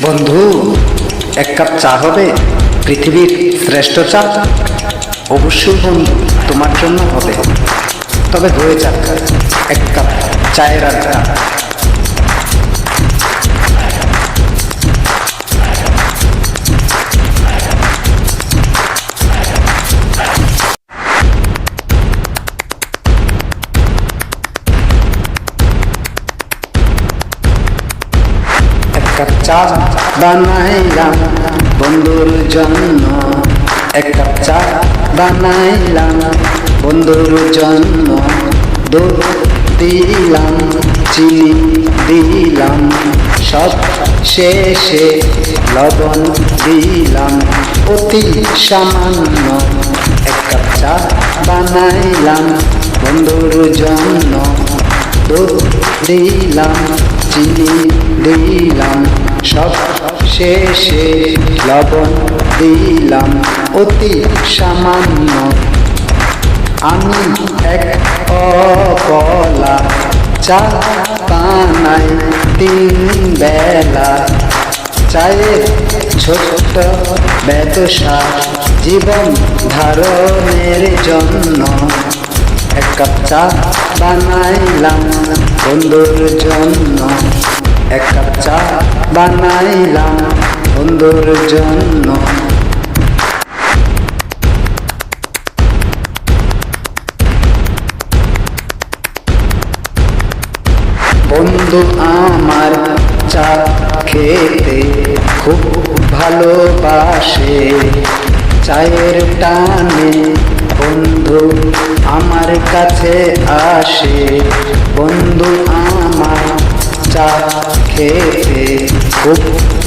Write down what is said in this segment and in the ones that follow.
বন্ধু, এক কাপ চা হবে? পৃথিবীর শ্রেষ্ঠ চা? অবশ্যই বন্ধু, তোমার জন্য হবে। তবে হয়ে যাক এক কাপ চায়ের আড্ডা। এক কাপ চা বানাইলাম বন্ধুর জন্য, এক কাপ চা বানাইলাম বন্ধুর জন্য। দুধ দিলাম, চিনি দিলাম, সব শেষে লবণ দিলাম অতি সামান্য। এক কাপ চা বানাইলাম বন্ধুর জন্য। দুধ দিলাম, চিনি দিলাম, সব শেষে লবণ দিলাম অতি সামান্য। আমি এক অবলা চা বানাই 3 বেলা। চায়ের ছোট্ট ব্যবসা জীবন ধারণের জন্য। এক কাপ চা বানাইলাম বন্ধুর জন্য, এক কাপ চা বানাইলাম বন্ধুর জন্য। বন্ধু আমার চা খেতে খুব ভালোবাসে। চায়ের টানে বন্ধু আমার কাছে আসে। বন্ধু আমার চা খেতে খুব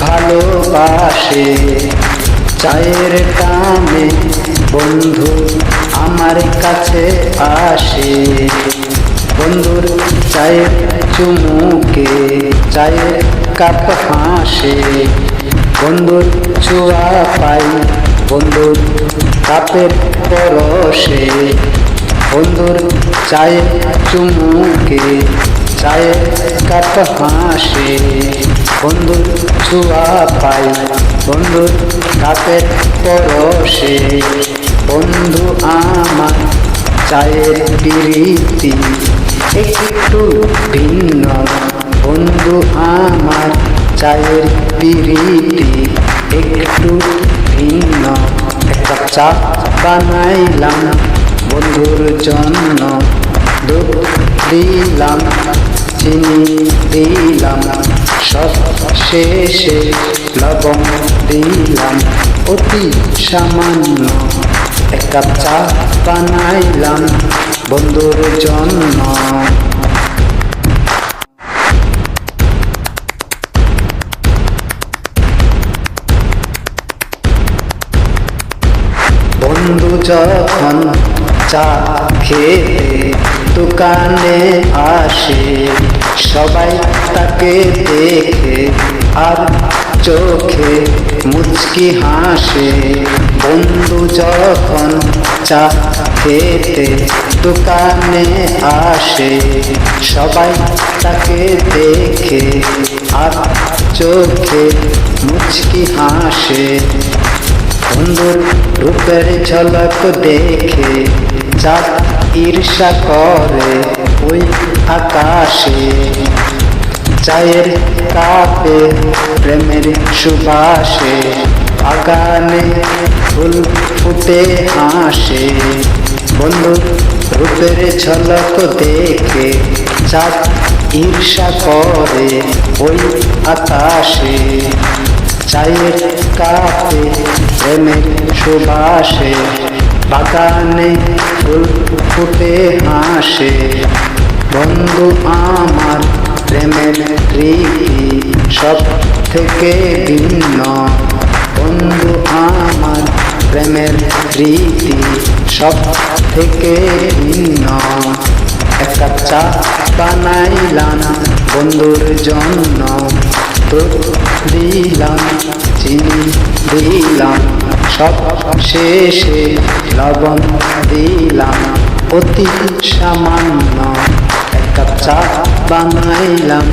ভালোবাসে। চায়ের টানে বন্ধু আমার কাছে আসে। বন্ধুর চায়ের চুমুকে চায়ের কাপ হাসে। বন্ধুর ছোঁয়া পাই বন্ধুর কাপের পরশে। বন্ধুর চায়ের চুমুকে চায়ের কাপ হাসে। বন্ধুর ছোঁয়া পাই বন্ধুর কাপের পরশে। বন্ধু আমার চায়ের প্রীতি একটু ভিন্ন। বন্ধু আমার চায়ের প্রীতি একটু ভিন্ন। এক কাপ চা বানাইলাম বন্ধুর জন্য। দুধ দিলাম, চিনি দিলাম, সব শেষে লবণ দিলাম অতি সামান্য। এক কাপ চা বানাইলাম বন্ধুর জন্য। বন্ধু যখন চা খেতে দোকানে আসে, সবাই তাকে দেখে আর চোখে মুচকি হাসে। বন্ধু যখন চা খেতে দোকানে আসে, সবাই তাকে দেখে আর চোখে মুচকি হাসে। বন্ধুর রূপের ঝলক দেখে চাঁদ ঈর্ষা করে ওই আকাশে। চায়ের কাপে প্রেমের সুবাসে বাগানে ফুল ফুটে হাসে। বন্ধুর রূপের ঝলক দেখে চাঁদ ঈর্ষা করে ওই আকাশে। চায়ের কাপে প্রেমের সুবাসে বাগানে ফুল ফুটে হাসে। বন্ধু আমার প্রেমের রীতি সব থেকে ভিন্ন। বন্ধু আমার প্রেমের রীতি সব থেকে ভিন্ন। এক কাপ চা বানাইলাম বন্ধুর জন্য। দুধ দিলাম, চিনি দিলাম, সব শেষে লবণ দিলাম অতি সামান্য। এক কাপ চা বানাইলাম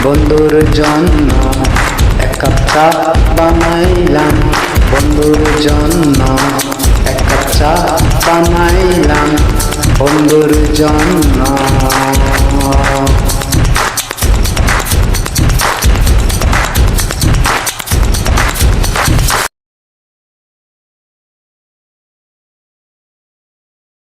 বন্ধুর জন্য, এক কাপ চা বানাইলাম বন্ধুর জন্য, এক কাপ চা বানাইলাম বন্ধুর জন্য।